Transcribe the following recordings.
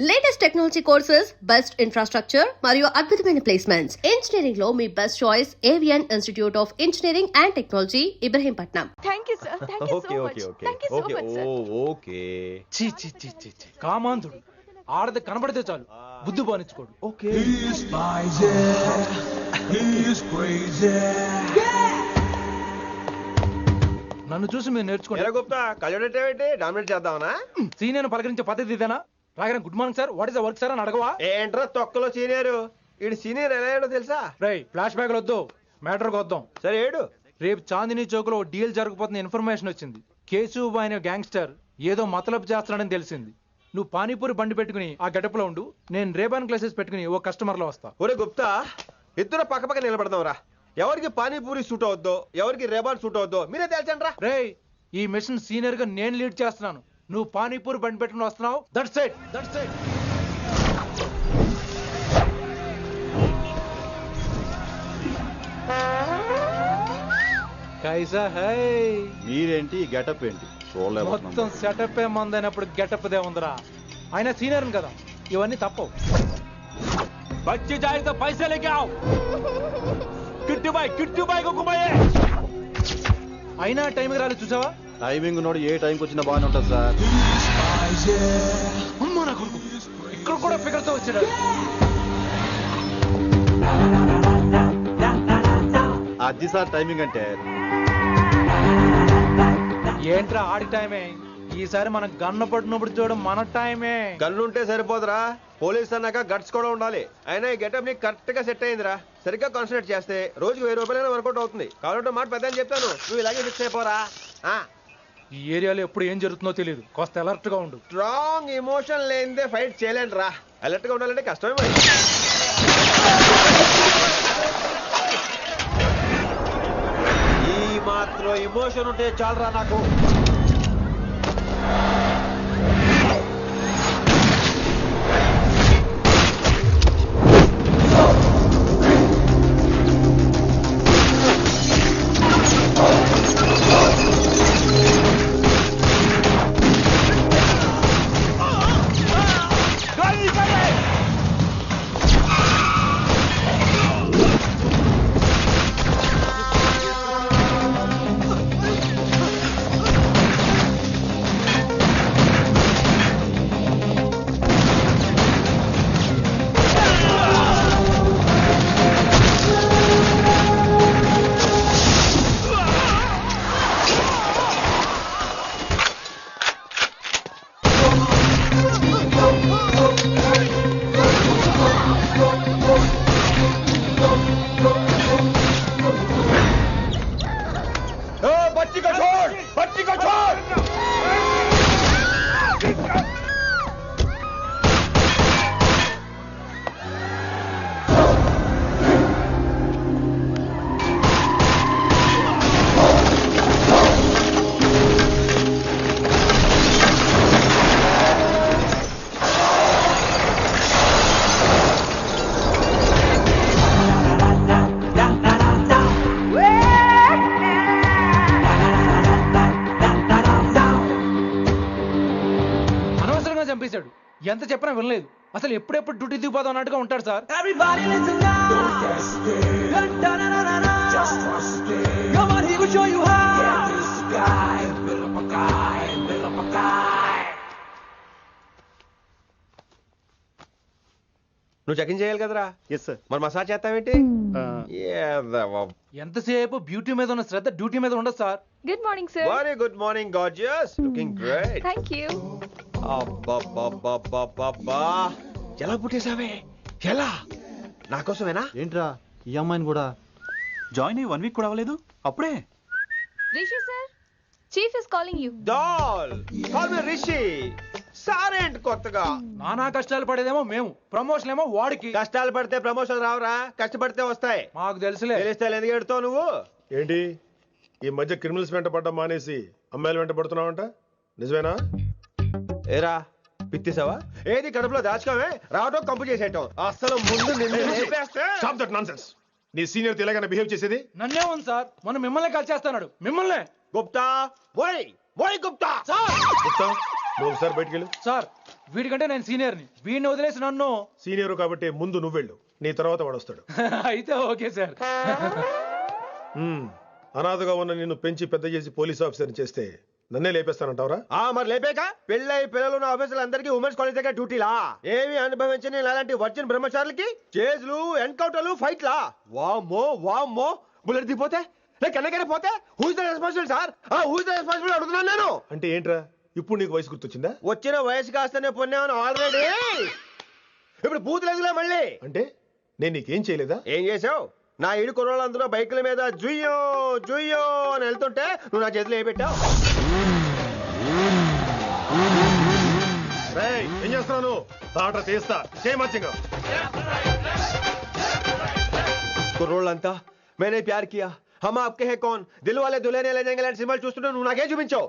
Latest technology courses, best infrastructure మరియు అద్భుతమైన placements. Engineering లో మీ best choice Avian institute of engineering and technology, Ibrahimpatnam. Thank you sir. Thank you so much. Thank you so much sir. Okay చి చి చి చి చి. కామాంధుడు ఆడది కనబడితే చాలు బుద్ధి బానించుకోడు. ఓకే నన్ను చూసి మీరు నేర్చుకోండి. గుప్తా కళ్ళేంటి డామినేట్ చేద్దామనా? సీనియర్ పలకరించే పద్ధతి ఇదేనా? రాగానే good morning sir, what is the work sir అని అడగవా? ఏంట్రా తొక్కలో సీనియర్ ఈడు సీనియర్ ఎలా ఏడో తెలుసా? రై ఫ్లాష్ బ్యాక్ వద్దు, మ్యాటర్కి వద్దాం. సరే ఏడు. రేపు చాందినీ చౌక్ లో డీల్ జరగబోతున్న ఇన్ఫర్మేషన్ వచ్చింది. కేశూబాయ్ అనే గ్యాంగ్స్టర్ ఏదో మతలబు చేస్తున్నాడని తెలిసింది. నువ్వు పానీపూరి బండి పెట్టుకుని ఆ గడప లో ఉండు, నేను రేబాన్ గ్లాసెస్ పెట్టుకుని ఓ కస్టమర్ లో వస్తా. ఒరే గుప్తా, ఇద్దరు పక్క పక్క నిలబడదాం రా. ఎవరికి పానీపూరి సూట్ అవుద్దో, ఎవరికి రేబాన్ సూట్ అవుద్దో మీరే తేల్చండి రా. రే, ఈ మిషన్ సీనియర్ గా నేను లీడ్ చేస్తున్నాను. నువ్వు పానీపూరి బండి పెట్టుకుని వస్తున్నావు. That's it, that's it. కైసా హై? మీరేంటి గెటప్ ఏంటి? మొత్తం సెటప్ ఏ మందైనప్పుడు గెటప్ దే ఉందిరా. ఆయన సీనియర్ కదా, ఇవన్నీ తప్పవు. బచ్చి జాయితో పైసా లేకే ఆవ్. కిట్టు బాయ్ కుక్కుబాయే. అయినా టైంకి రాలేదు చూసావా? టైమింగ్ నోడు ఏ టైంకి వచ్చినా బాగానే ఉంటుంది సార్. అమ్మా నా కొడుకు, ఇక్కడ కూడా ఫిగర్ తో వచ్చాడు. అది సార్ టైమింగ్ అంటే. ఏంట్రా ఆడి టైమే? ఈసారి మనం గన్ను పట్టినప్పుడు చూడడం మన టైమే. గన్నుంటే సరిపోదురా, పోలీస్ అన్నాక గట్స్ కూడా ఉండాలి. అయినా ఈ గెటప్ నీకు కరెక్ట్ గా సెట్ అయిందిరా. సరిగ్గా కాన్సన్ట్రేట్ చేస్తే రోజుకి 1000 రూపాయలైనా వర్కౌట్ అవుతుంది. కాబట్టి మాట పెద్ద చెప్తాను, నువ్వు ఇలాగే ఫిక్స్ అయిపోరా. ఈ ఏరియాలో ఎప్పుడు ఏం జరుగుతుందో తెలియదు, కాస్త అలర్ట్ గా ఉండు. స్ట్రాంగ్ ఎమోషన్ లేనిదే ఫైట్ చేయలేండి రా. అలర్ట్ గా ఉండాలంటే కష్టమే మరి. ఈ మాత్రం ఎమోషన్ ఉంటే చాలరా నాకు. చంపేశాడు. ఎంత చెప్పినా వినలేదు. అసలు ఎప్పుడెప్పుడు డ్యూటీ దిగిపోదాం అన్నట్టుగా ఉంటాడు సార్. నువ్వు చెకింగ్ చేయాలి కదరా? Yes sir. మరి మసాజ్ చేస్తావేంటి? ఎంతసేపు బ్యూటీ మీద ఉన్న శ్రద్ధ డ్యూటీ మీద ఉండదు sir. Good morning sir. Very good morning gorgeous, looking great. Thank you. అబ్బబ్బబ్బబ్బబ్బా, ఎలా పుట్టేసావే? ఎలా? నా కోసమేనా? ఏంట్రా ఈ అమ్మాయిని కూడా జాయిన్ అయ్యి 1 వీక్ కూడా అవ్వలేదు అప్పుడే? Rishi sir, chief is calling you. Doll call me Rishi. సారేంటి కొత్తగా? నానా కష్టాలు పడేదేమో మేము, ప్రమోషన్ ఏమో వాడికి. కష్టాలు పడితే ప్రమోషన్ రావురా, కష్టపడితే వస్తాయి. మాకు తెలుసులే. తెలిస్తే ఎందుకు ఎడుతావు నువ్వు? ఏంటి ఈ మధ్య క్రిమినల్స్ వెంట పడ్డం మానేసి అమ్మాయిలు వెంట పడుతున్నావంట, నిజమేనా? ఏరా పిత్తిసావా? ఏది కడుపులో దాచుకోవే, రావటం కంపు చేసేయటం. అసలు ముందు Stop that nonsense. నీ సీనియర్ తెలంగాణ బిహేవ్ చేసేది నన్నే ఉంది సార్. మనం మిమ్మల్ని కాల్ చేస్తున్నాడు. మిమ్మల్నే. గుప్తా ఓయ్ ఓయ్ గుప్తా. సార్ గుప్తా, నువ్వు ఒకసారి బయటికి వెళ్ళు. సార్ వీడికంటే నేను సీనియర్ని, వీడిని వదిలేసి నన్ను సీనియర్ కాబట్టి ముందు నువ్వు వెళ్ళు, నీ తర్వాత వాడు వస్తాడు. అయితే ఓకే సార్. అనాథగా ఉన్న నిన్ను పెంచి పెద్ద చేసి పోలీస్ ఆఫీసర్ని చేస్తే నన్నే లేపేస్తానంటావరా? మరి లేపాక పెళ్ళై పిల్లలు ఉన్న ఆఫీసులు అందరికీ ఉమెన్స్ కాలేజ్ దగ్గర డ్యూటీలా? ఏమి అనుభవించని అలాంటి వర్జిన్ బ్రహ్మచారులకి చేజ్లు ఎన్కౌంటర్లు ఫైట్లా? వామ్మో వామ్మో, బుల్లెట్ దిగిపోతే లేక ఎన్నకైనా పోతే who is the responsible sir? Who is the responsible అడుగుతున్నాను నేను. అంటే ఏంట్రా ఇప్పుడు నీకు వయసు గుర్తొచ్చిందా? వచ్చిన వయసు కాస్తనే పొన్నాను ఆల్రెడీ. ఇప్పుడు బూతులేదులే మళ్ళీ. అంటే నేను నీకేం చేయలేదా? ఏం చేసావు? నా ఇడు కుర్రోళ్ళందరూ బైకుల మీద జుయ్యో జుయ్యో అని వెళ్తుంటే నువ్వు నా చేతిలో ఏ పెట్టావు? రేయ్, ఏం చేస్తున్నాను? తాట తీస్తా చేయమచ్చంగా. కుర్రోళ్ళంతా మేనే ప్యార్ కియా హమ్ ఆప్కే హై కౌన్ దిల్ వాలే దుల్హనియా లే జాయేంగే లాంటి సినిమాలు చూస్తుంటే నువ్వు నాకేం చూపించావు?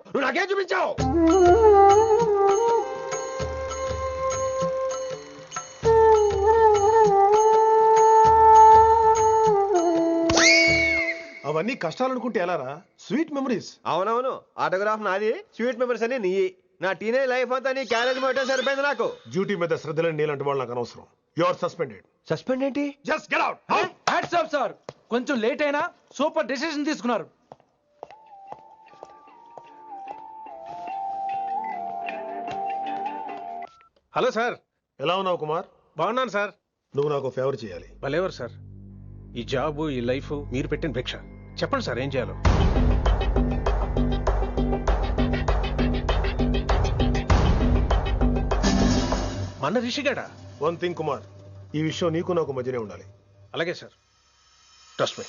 అవన్నీ కష్టాలు అనుకుంటే ఎలారా? Sweet memories. అవునవును, ఆటోగ్రాఫ్ నాది, స్వీట్ మెమరీస్ అని నీ. నా టీనేజ్ లైఫ్ అంతా నీ క్యారేజ్ మొత్తం సరిపోయింది నాకు. డ్యూటీ మీద శ్రద్ధలేని నీలాంటి వాళ్ళు నాకు అనవసరం. You are suspended. సస్పెండ్ ఏంటి? Just get out. Hats off sir, కొంచెం లేట్ అయినా సూపర్ డెసిషన్ తీసుకున్నారు. Hello sir. ఎలా ఉన్నావు కుమార్? బాగున్నాను సార్. నువ్వు నాకు ఫేవర్ చేయాలి. భలేవారు సార్. ఈ జాబు ఈ లైఫ్ మీరు పెట్టిన భిక్ష. చెప్పండి సార్ ఏం చేయాలో. మన రిషిగాడా? వన్ థింగ్ కుమార్, ఈ విషయం నీకు నాకు మధ్యనే ఉండాలి. అలాగే sir, trust me.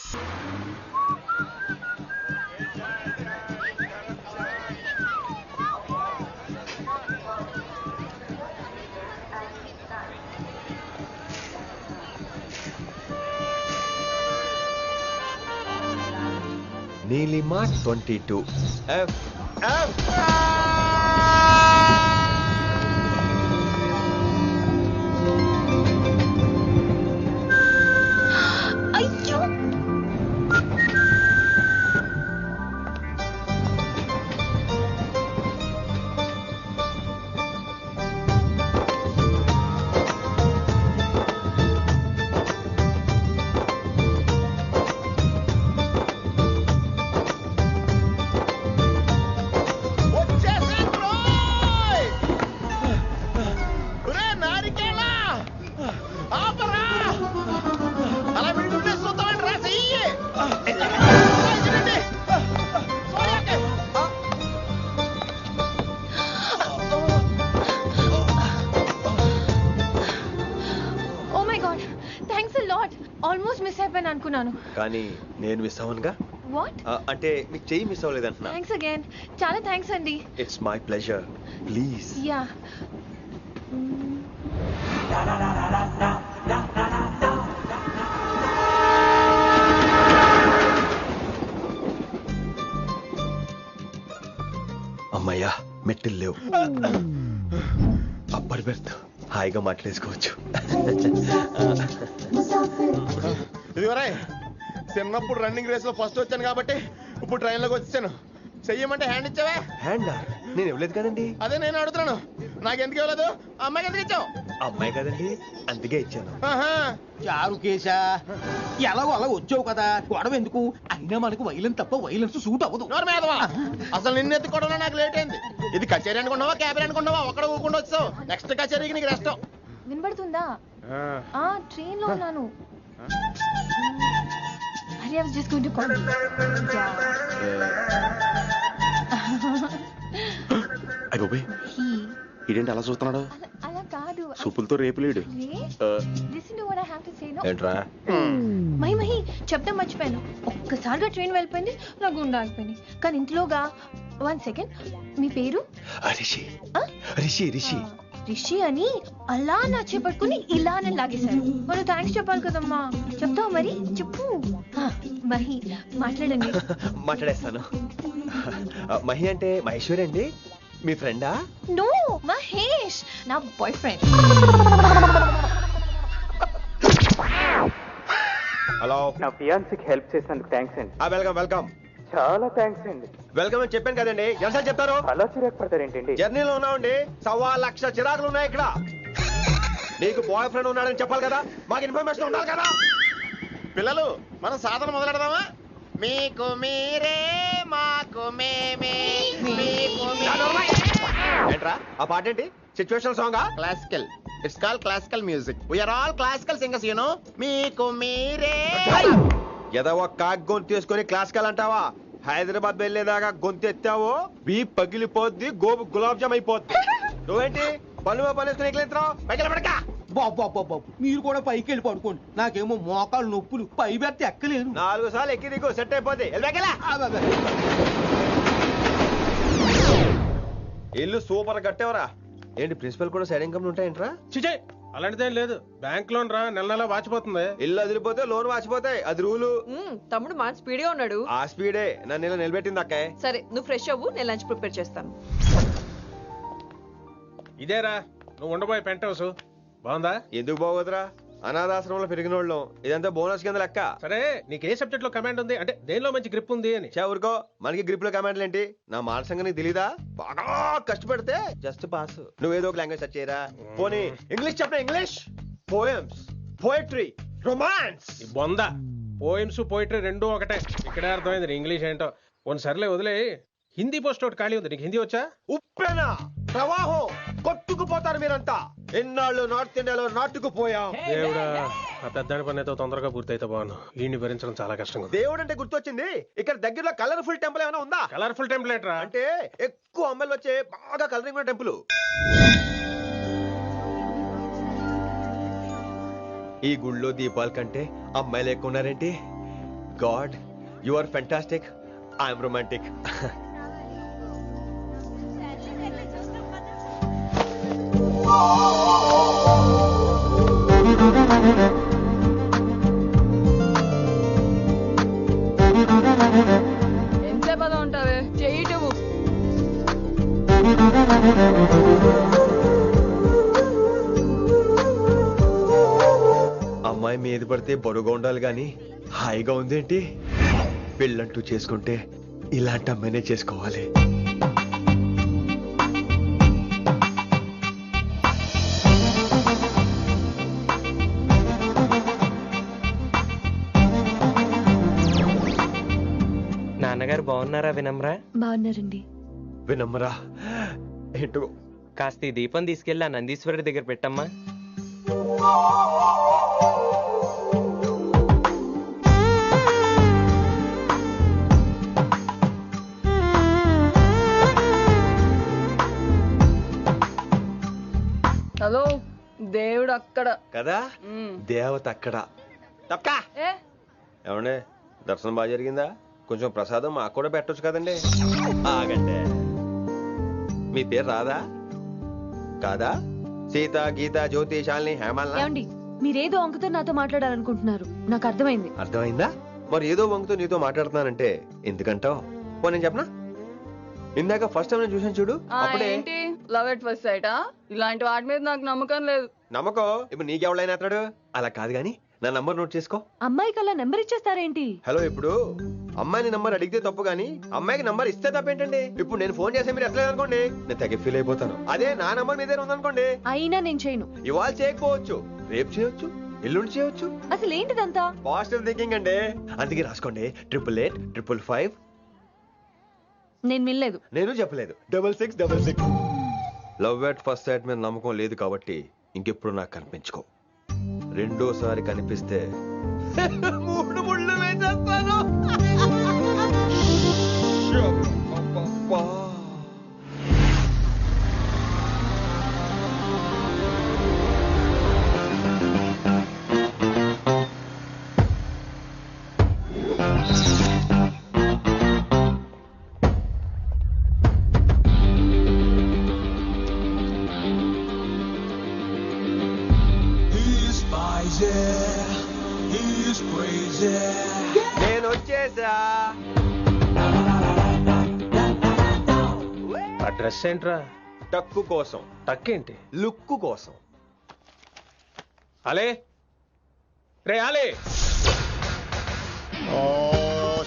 Neelima 22 F. అయ్యో, ఆల్మోస్ట్ మిస్ అయిపోయాను అనుకున్నాను. కానీ నేను మిస్ అవ్వనుగా. వాట్? అంటే నీకు చెయ్యి మిస్ అవ్వలేదంటున్నా. థ్యాంక్స్ అగైన్, చాలా థ్యాంక్స్ అండి. It's my pleasure, please. Yeah. అమ్మయ్యా, మెట్టులు లేవు. అప్పర్ బెర్త్, హాయిగా మాట్లాడేసుకోవచ్చు. ఇదివరే చిన్నప్పుడు రన్నింగ్ రేస్ లో ఫస్ట్ వచ్చాను కాబట్టి ఇప్పుడు ట్రైన్ లోకి వచ్చాను. చెయ్యమంటే హ్యాండ్ ఇచ్చావా? హ్యాండా? నేను ఇవ్వలేదు కదండి. అదే నేను అడుగుతున్నాను, నాకెందుకు ఇవ్వలేదు? అమ్మాయికి ఎందుకు ఇచ్చావు? అమ్మాయి కదండి, అందుకే ఇచ్చాను. చారు కేశా, ఎలాగో అలా వచ్చావు కదా, గొడవ ఎందుకు? అయినా మనకు వైలెన్స్ తప్ప వైలెన్స్ సూట్ అవ్వదు. అసలు నిన్ను ఎత్తుకోవడం నాకు లేట్ అయింది. ఇది కచేరీ అనుకున్నావా, క్యాబిన్ అనుకున్నావా? ఒక్కడ ఊకుండా వచ్చావు. నెక్స్ట్ కచేరీకి నీకు రెస్ట్. వినబడుతుందా? ట్రైన్ లో ఉన్నాను. I was just going to call you. ఇదేంటి అలా చూస్తున్నాడు? అలా కాదు. సూపులతో రేపు లేడు. Listen to what I have to say, no? ఏంట్రా? మహి చెప్తా మర్చిపోయాను. ఒక్కసారిగా ట్రైన్ వెళ్ళిపోయింది, నా గుండె ఆగిపోయింది. కానీ ఇంట్లోగా 1 second, మీ పేరు? రిషి. రిషి రిషి రిషి అని అలా నా చేపట్టుకుని ఇలా అని లాగేశారు. మనం థ్యాంక్స్ చెప్పాలి కదమ్మా. చెప్తావు మరి? చెప్పు. మహి మాట్లాడండి. మాట్లాడేస్తాను. మహి అంటే మహేశ్వరి అండి, మీ ఫ్రెండా? నో, మహేష్ నా బాయ్ ఫ్రెండ్. హలో. నా ఫియాన్సీకి హెల్ప్ చేసినందుకు థ్యాంక్స్ అండి. Welcome welcome. చాలా థ్యాంక్స్ అండి. వెల్కమ్ అని చెప్పాను కదండి. ఎన్నిసార్లు చెప్తారు? అలా చిరాకు పడతారేంటండి? జర్నీలో ఉన్నామండి. 1,00,000 చిరాకులు ఉన్నాయి ఇక్కడ. నీకు బాయ్ ఫ్రెండ్ ఉన్నాడని చెప్పాలి కదా, మాకు ఇన్ఫర్మేషన్ ఉండాలి కదా. పిల్లలు మనం సాధన మొదలెడదామా? మీకు మీరే మాకు మేమే మీకు ఏంట్రా ఆ పాట ఏంటి? Situation song? Classical. It's call classical music. We are all classical singers you know. మీకు మీరే ఏదో ఒక కాక్ గొంతు తీసుకొని క్లాసికల్ అంటావా? హైదరాబాద్ వెళ్ళేదాకా గొంతు ఎత్తావో బీ పగిలిపోద్ది, గోబు గులాబ్ జామ్ అయిపోద్ది. నువ్వేంటి పనులు పనేసుకుని ఎక్కలేస్తున్నావు? పైకి పడక. బాబు మీరు కూడా పైకి వెళ్ళి పడుకోండి. నాకేమో మోకాలు నొప్పులు, పై బెర్త ఎక్కలేను. 4 సార్లు ఎక్కి దిగు, సెట్ అయిపోద్ది. ఇల్లు సూపర్ కట్టేవరా. ఏంటి ప్రిన్సిపల్ కూడా సైడ్ ఇన్కమ్ ఉంటాయంట్రా? చిచే అలాంటిదేం లేదు. బ్యాంక్ లోన్ రా, నెల నెల వాచిపోతుంది. ఇల్లు అదిరిపోతే లోన్ వాచిపోతాయి, అది రూలు. తమ్ముడు మాట స్పీడ్గా ఉన్నాడు. ఆ స్పీడే నన్ను ఇలా నిలబెట్టింది అక్కాయ్. సరే నువ్వు ఫ్రెష్ అవ్వు, నేను లంచ్ ప్రిపేర్ చేస్తాను. ఇదేరా నువ్వు ఉండబోయే పెంట్ హౌస్. బాగుందా? ఎందుకు బాగోదురా, అనాథాశ్రమంలో పెరిగిన వాళ్ళం. ఇదంతా బోనస్ కింద లెక్క. సరే నీకు ఏ సబ్జెక్ట్ లో కమాండ్ ఉంది, అంటే దేనిలో మంచి గ్రిప్ ఉంది అని. ఊరుకో, మనకి గ్రిప్ లో కమాండ్లు ఏంటి? నా మాట సంగతి నీకు తెలీదా? బాగా కష్టపడితే జస్ట్ పాస్. నువ్వేదో ఒక లాంగ్వేజ్ సెర్చ్ చేయరా. పోనీ ఇంగ్లీష్ చెప్పిన ఇంగ్లీష్, పోయమ్స్, పోయట్రీ, రొమాన్స్. బొంద పోయిమ్స్ పోయిటరీ రెండూ ఒకటే. ఇక్కడే అర్థమైంది ఇంగ్లీష్ ఏంటో. కొన్ని సర్లే వదిలే. హిందీ పోస్ట్ ఒకటి ఖాళీ ఉంది, నీకు హిందీ వచ్చా? ఉప్పెనా ప్రవాహం కొట్టుకుపోతారు మీరంతా. ఎన్నాళ్ళు నార్త్ ఇండియాలో నాటుకుపోయాం. దేవుడా, ఆ పెద్దాని పని అయితే తొందరగా పూర్తయితే బాగున్నాను. వీడిని భరించడం చాలా కష్టంగా ఉంది. దేవుడు అంటే గుర్తొచ్చింది, ఇక్కడ దగ్గరలో కలర్ఫుల్ టెంపుల్ ఏమైనా ఉందా? కలర్ఫుల్ టెంపుల్ ఏంట్రా? అంటే ఎక్కువ అమ్మాయిలు వచ్చే బాగా కలరింగ్ ఉన్న టెంపుల్. ఈ గుళ్ళో దీపాల కంటే అమ్మాయిలు ఎక్కువ ఉన్నారేంటి? God, you are fantastic, I'm romantic. ఎంతసేపు పద ఉంటావే, చెయ్యటము. అమ్మాయి మీద పడితే బరువుగా ఉండాలి గాని హాయిగా ఉందేంటి? పెళ్ళంటూ చేసుకుంటే ఇలాంటి అమ్మాయినే చేసుకోవాలి. నాన్నగారు బాగున్నారా వినమ్రా? బాగున్నారండి. వినమ్రా ఏంటో కాస్త ఈ దీపం తీసుకెళ్ళి ఆ నందీశ్వరుడి దగ్గర పెట్టమ్మా. హలో, దేవుడు అక్కడ కదా, దేవత అక్కడ. తప్పకా ఏ ఏమండే, దర్శనం బాగా జరిగిందా? కొంచెం ప్రసాదం మాకు కూడా పెట్టొచ్చు కదండి. ఆగండి, మీ పేరు రాదా కాదా? సీత, గీత, జ్యోతి, శాలిని, హేమల్. ఏమండి, మీరేదో అంకుతో నాతో మాట్లాడాలనుకుంటున్నారు, నాకు అర్థమైంది. అర్థమైందా? మరి ఏదో వంగుతో నీతో మాట్లాడుతున్నానంటే ఎందుకంటావు? పో నేను చెప్పనా? ఇందాక ఫస్ట్ టైం నేను చూసాను చూడు, అప్పుడే. ఏంటి లవ్ ఎట్ ఫస్ట్ సైటా? ఇలాంటి వాటి మీద నాకు నమ్మకం లేదు. నమ్మకం ఇప్పుడు నీకెవడైనా అతడు? అలా కాదు గాని నా నంబర్ నోట్ చేసుకో. అమ్మాయికి అలా నెంబర్ ఇచ్చేస్తారేంటి? హలో, ఇప్పుడు అమ్మాయిని నంబర్ అడిగితే తప్పు గానీ అమ్మాయికి నంబర్ ఇస్తే తప్పేంటండి? ఇప్పుడు నేను ఫోన్ చేస్తే మీరు ఎట్లేదు అనుకోండి, నేను తెగ ఫీల్ అయిపోతాను. అదే నా నంబర్ మీ దగ్గర ఉందనుకోండి, అయినా నేను చేయను. ఇవాళ చేయకపోవచ్చు, రేపు చేయొచ్చు, ఎల్లుండి చేయొచ్చు. అసలు ఏంటిదంతా? పాజిటివ్ థింకింగ్ అండి. అందుకే రాసుకోండి 888 555. నేను వినలేదు. నేను చెప్పలేదు 6666. లవ్ ఎట్ ఫస్ట్ సైట్ మీద నమ్మకం లేదు కాబట్టి ఇంకెప్పుడు నాకు కనిపించుకో. రెండోసారి కనిపిస్తే 3 ముళ్ళు వేసేస్తాను. నేను వచ్చేసా. ఆ డ్రెస్ ఏంట్రా? టక్కు కోసం. టక్కేంటి? లుక్కు కోసం. అలే రే, అలే. ఓ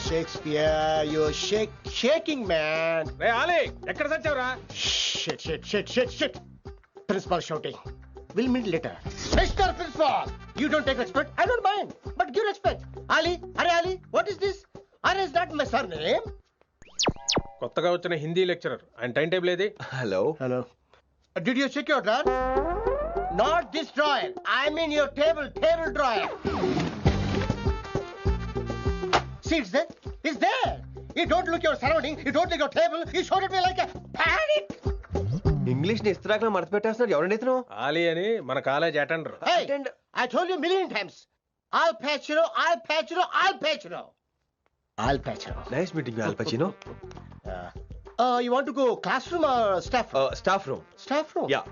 షేక్స్పియర్ యు షేకింగ్ మ్యాన్. రే ఆలీ ఎక్కడ చచ్చావురా? Shit. Principal shouting. We'll meet later. Mr. Principal, you don't take respect. I don't mind, but give respect. Ali, what is this? Are is that my surname? కొత్తగా వచ్చిన Hindi lecturer, ఆయన time table ఏది? Hello. Did you check your drawer? Not this drawer. I mean your table drawer. See, it's there. You don't look your surrounding. You don't look your table. You showed at me like a panic. English ని ఇస్త్రాకులు మడత పెట్టేస్తున్నారు. ఎవరండి ఇతను? ఆలీ అని మన college attender. Hey, I told you a million times. I'll patch you. Nice meeting all పచినో. You want to go classroom or staff room? Staff room. Staff room? Yeah.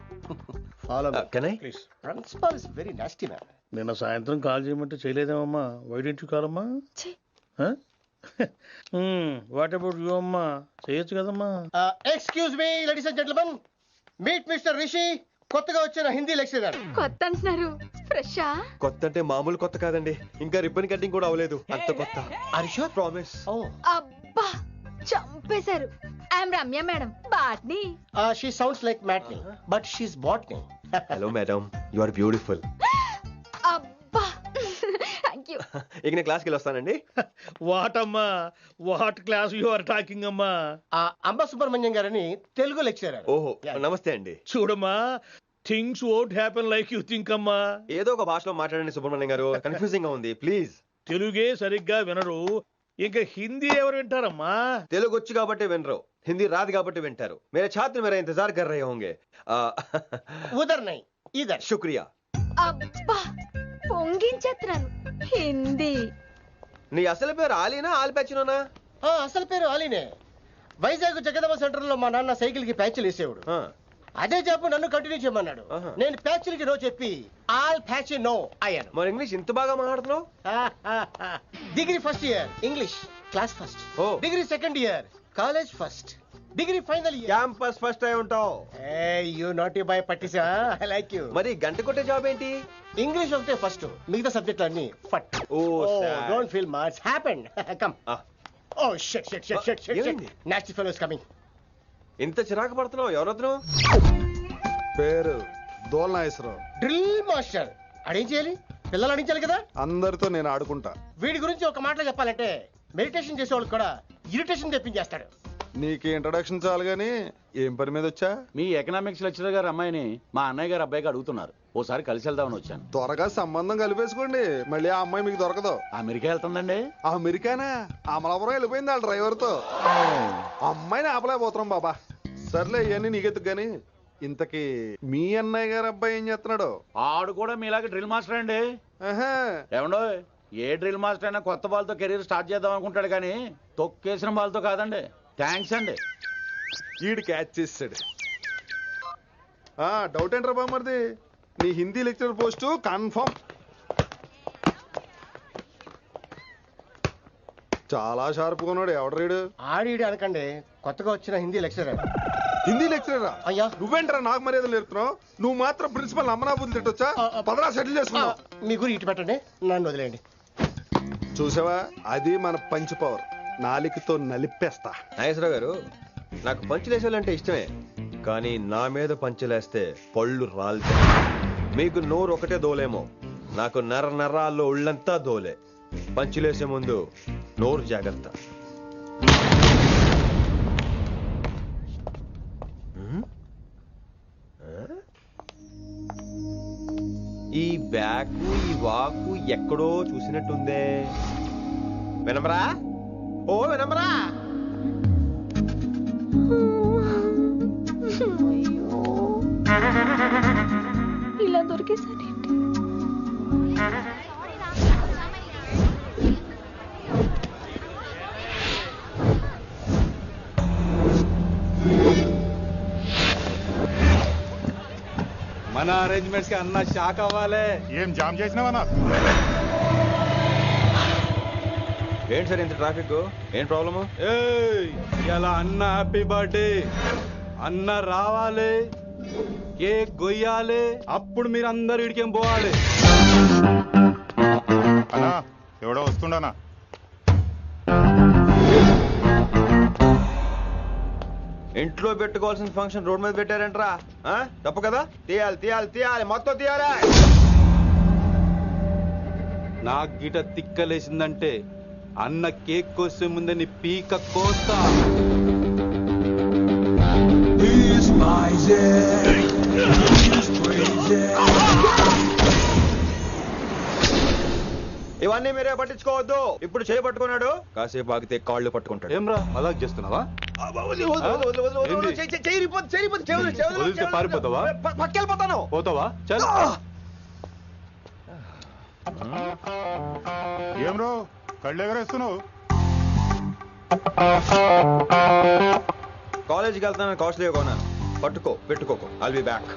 Follow me. Can I? Please. Principal is very nasty man. నిన్న సాయంత్రం call చేయమంటే చేయలేదేమమ్మా? Why don't you call అమ్మా? What about you అమ్మా? చేయొచ్చు కదమ్మా. Excuse me, ladies and gentlemen. Meet Mr. Rishi. కొత్తగా వచ్చిన Hindi lecturer. కొత్త అంటున్నారు, ఫ్రెషా? కొత్త అంటే మామూలు కొత్త కాదండి, ఇంకా రిబ్బన్ కటింగ్ కూడా అవ్వలేదు, అంత కొత్త. Are you sure? ప్రామిస్. అబ్బా చంపేశారు. I'm Ramya madam, botany. She sounds like Matney, but she's botany. Hello madam, you are beautiful. అబ్బా థ్యాంక్ యూ. ఇక నేను క్లాస్కి వెళ్ళి వస్తానండి. వాట్ అమ్మా, what class you are talking అమ్మా? అంబ సుబ్రహ్మణ్యం గారని తెలుగు లెక్చరర్. ఓహో నమస్తే అండి. చూడమ్మా, things won't happen like you think అమ్మా. ఏదో ఒక భాషలో మాట్లాడండి సుబ్రహ్మణ్యం గారు, కన్ఫ్యూజింగ్ గా ఉంది ప్లీజ్. తెలుగే సరిగ్గా వినరు, ఇంకా హిందీ ఎవరు వింటారమ్మా? తెలుగు వచ్చు కాబట్టి వినరు, హిందీ రాదు కాబట్టి వింటారు. मेरे छात्र मेरा इंतजार कर रहे होंगे. उधर नहीं इधर. शुक्रिया. అబ్బా పొంగించేస్తున్నాను. హిందీ. నీ అసలు పేరు ఆలీనా ఆల్పచ్చినోనా? అసలు పేరు ఆలీనే. వైజాగ్ జగదమ్మ సెంటర్ లో మా నాన్న సైకిల్ కి ప్యాచ్లు వేసేవాడు. అదే జాబ్ నన్ను కంటిన్యూ చేయమన్నాడు. నేను ప్యాచ్లకి నో చెప్పి ఆల్ ప్యాచ్ నో అయ్యాను. మరి ఇంగ్లీష్ ఇంత బాగా మాట్లాడుతున్నావు? Degree first year English class first. Degree second year college first. Degree final year campus first అయి ఉంటావు. యు నాటీ బాయ్ పట్టిసా. I like you. మరి గంట కొట్టే జాబ్ ఏంటి? ఇంగ్లీష్ ఒకటే ఫస్ట్, మిగతా సబ్జెక్టులు అన్ని ఫట్. Don't feel much happened. Come. Oh shit shit shit shit shit. Nasty fellows coming. ఇంత చిరాకు పడుతున్నావు, ఎవరొద్దు? పేరు దోల్నాగేశ్వరరావు. Drill master. అడేం చేయాలి? పిల్లలు అడించాలి కదా. అందరితో నేను ఆడుకుంటా. వీడి గురించి ఒక మాటలో చెప్పాలంటే మెడిటేషన్ చేసేవాళ్ళు కూడా ఇరిటేషన్ తెప్పించేస్తాడు. నీకు ఇంట్రడక్షన్ చాలు గానీ ఏం పని మీద వచ్చా? మీ ఎకనామిక్స్ లెక్చరర్ గారు అమ్మాయిని మా అన్నయ్య గారు అబ్బాయికి అడుగుతున్నారు, ఓసారి కలిసి వెళ్దామని వచ్చాను. త్వరగా సంబంధం కలిపేసుకోండి, మళ్ళీ ఆ అమ్మాయి మీకు దొరకదు. అమెరికా వెళ్తుందండి. అమెరికానా? అమలాపురం వెళ్ళిపోయింది వాళ్ళ డ్రైవర్ తో. అమ్మాయిని ఆపలేకపోతున్నాం బాబా. సర్లే ఇవన్నీ నీకెత్తుకు గాని, ఇంతకీ మీ అన్నయ్య గారు అబ్బాయి ఏం చేస్తున్నాడు? ఆడు కూడా మీలాగే డ్రిల్ మాస్టర్ అండి. ఏమండో, ఏ డ్రిల్ మాస్టర్ అయినా కొత్త బాల్తో కెరీర్ స్టార్ట్ చేద్దాం అనుకుంటాడు కానీ తొక్కేసిన బాల్తో కాదండి. థ్యాంక్స్ అండి. ఈడు క్యాచ్ చేసాడు. డౌట్ ఏంట్రా బామ్మర్ది, నీ హిందీ లెక్చరర్ పోస్టు కన్ఫర్మ్. చాలా షార్ప్గా ఉన్నాడు. ఎవడరీడు? ఆడీడు అనకండి, కొత్తగా వచ్చిన హిందీ లెక్చరర్. హిందీ లెక్చరరా? అయ్యా నువ్వేంట్రా నాకు మర్యాదలు నేర్పుతున్నావు? నువ్వు మాత్రం ప్రిన్సిపల్ అమ్మనాబుద్ధి తిట్టొచ్చా? పదరా సెటిల్ చేసుకున్నావు. మీ గురి ఇటు పెట్టండి, నన్ను వదిలేయండి. చూసావా, అది మన పంచ్ పవర్. నాలికతో నలిపేస్తా. నాగేశ్వరరావు గారు, నాకు పంచులేసాలంటే ఇష్టమే, కానీ నా మీద పంచులేస్తే పళ్ళు రాలుతాయి. మీకు నోరు ఒకటే దోలేమో, నాకు నర నరాల్లో ఒళ్ళంతా దోలే. పంచులేసే ముందు నోరు జాగ్రత్త. ఈ బ్యాకు ఈ వాకు ఎక్కడో చూసినట్టుందే. వినమరా? ఓ వినమరా? ఇలా దొరికేసాడేంటి? మన అరేంజ్మెంట్స్ కి అన్న షాక్ అవ్వాలి. ఏం జామ్ చేసినావా? ఏంటి సార్ ఇంత ట్రాఫిక్? ఏం ప్రాబ్లము? ఇలా అన్న హ్యాపీ బర్త్డే, అన్న రావాలి, కేక్ గొయ్యాలి, అప్పుడు మీరు అందరు ఇడికేం పోవాలి. అన్నా ఎవడో వస్తుండనా? ఇంట్లో పెట్టుకోవాల్సిన ఫంక్షన్ రోడ్ మీద పెట్టారంట్రా తప్పు కదా? తీయాలి తీయాలి తీయాలి, మొత్తం తీయాలి. నాకు గిట తిక్కలేసిందంటే అన్న కేక్ కోసే ముందని పీక కోస్తా. ఇవన్నీ మీరే పట్టించుకోవద్దు. ఇప్పుడు చేయి పట్టుకున్నాడు, కాసేపు ఆగితే కాళ్ళు పట్టుకుంటాడు. ఏమ్రా మజాక్ చేస్తున్నావా? పారిపోతావా? పక్కెళ్ళిపోతాను. పోతావా? చల్. ఏం రో కళ్ళు ఎగరేస్తున్నావు? కాలేజీకి వెళ్తాను, కాస్ట్లీ కొన్నాను. పట్టుకో, పెట్టుకోకు. I'll be back.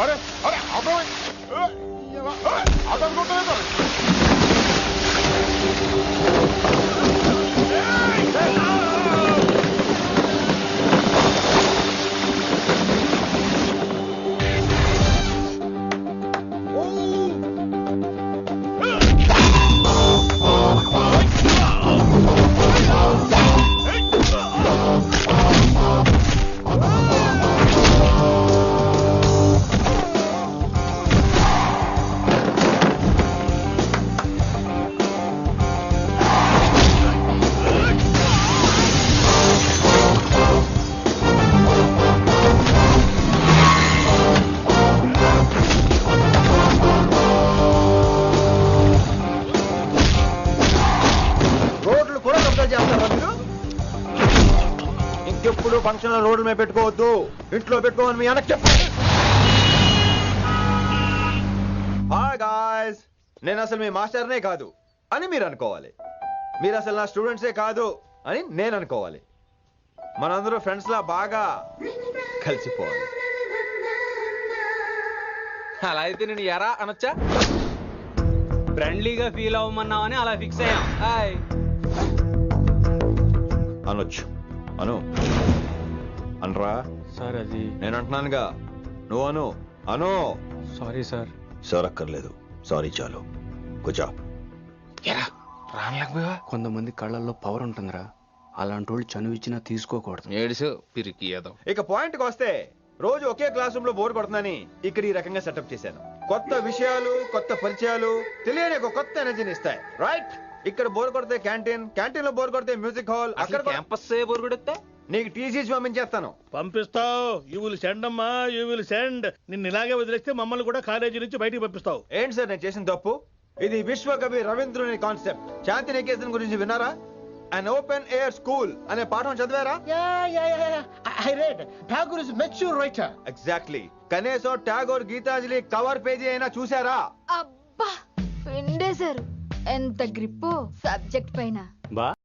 అరే అరే ఇంకెప్పుడు ఫంక్షన్ రోడ్డు మీద పెట్టుకోవద్దు, ఇంట్లో పెట్టుకోమని మీ అన్నకి చెప్పు. హాయ్ గాయ్స్, నేను అసలు మీ మాస్టర్నే కాదు అని మీరు అనుకోవాలి. మీరు అసలు నా స్టూడెంట్సే కాదు అని నేను అనుకోవాలి. మనందరూ ఫ్రెండ్స్ లా బాగా కలిసిపోవాలి. అలా అయితే నేను ఎరా అనొచ్చా? ఫ్రెండ్లీగా ఫీల్ అవ్వమన్నావని అలా ఫిక్స్ అయ్యాం. హాయ్ అనొచ్చు, అను అనరా సార్. అది నేను అంటున్నానుగా, నువ్వు అను. అను. Sorry sir. సార్ అక్కర్లేదు, సారీ చాలు. కూర్చో. కొంతమంది కళ్ళల్లో పవర్ ఉంటుందిరా, అలాంటి వాళ్ళు చనువు ఇచ్చినా తీసుకోకూడదు. ఏడుసు పిరికి ఏదో. ఇక పాయింట్కి వస్తే, రోజు ఒకే క్లాస్ రూమ్ లో బోర్ కొడుతుందని ఇక్కడ ఈ రకంగా సెటప్ చేశాను. కొత్త విషయాలు, కొత్త పరిచయాలు తెలియని ఒక కొత్త ఎనర్జీని ఇస్తాయి. రైట్? ఇక్కడ బోర్ కొడితే క్యాంటీన్, క్యాంటీన్ లో బోర్ కొడితే మ్యూజిక్ హాల్, అక్కడ క్యాంపస్ బోర్ కొడితే నీకు టీసీ పంపించేస్తాను. పంపిస్తావు. యూ విల్ సెండ్ అమ్మా, యూ విల్ సెండ్. నిన్ను ఇలాగే వదిలేస్తే మమ్మల్ని కూడా కాలేజీ నుంచి బయటికి పంపిస్తావు. ఏంటి సార్ నేను చేసిన తప్పు? ఇది విశ్వకవి రవీంద్రుని కాన్సెప్ట్. శాంతి నికేతన్ గురించి విన్నారా? అన్ ఓపెన్ ఎయిర్ స్కూల్ అనే పాఠం చదివారా? I read. Tagore is a mature writer. Exactly. కనీసం టాగోర్ గీతాంజలి కవర్ పేజీ అయినా చూసారా? అబ్బా పిండేశారు. ఎంత గ్రిప్పు సబ్జెక్ట్ పైన. బా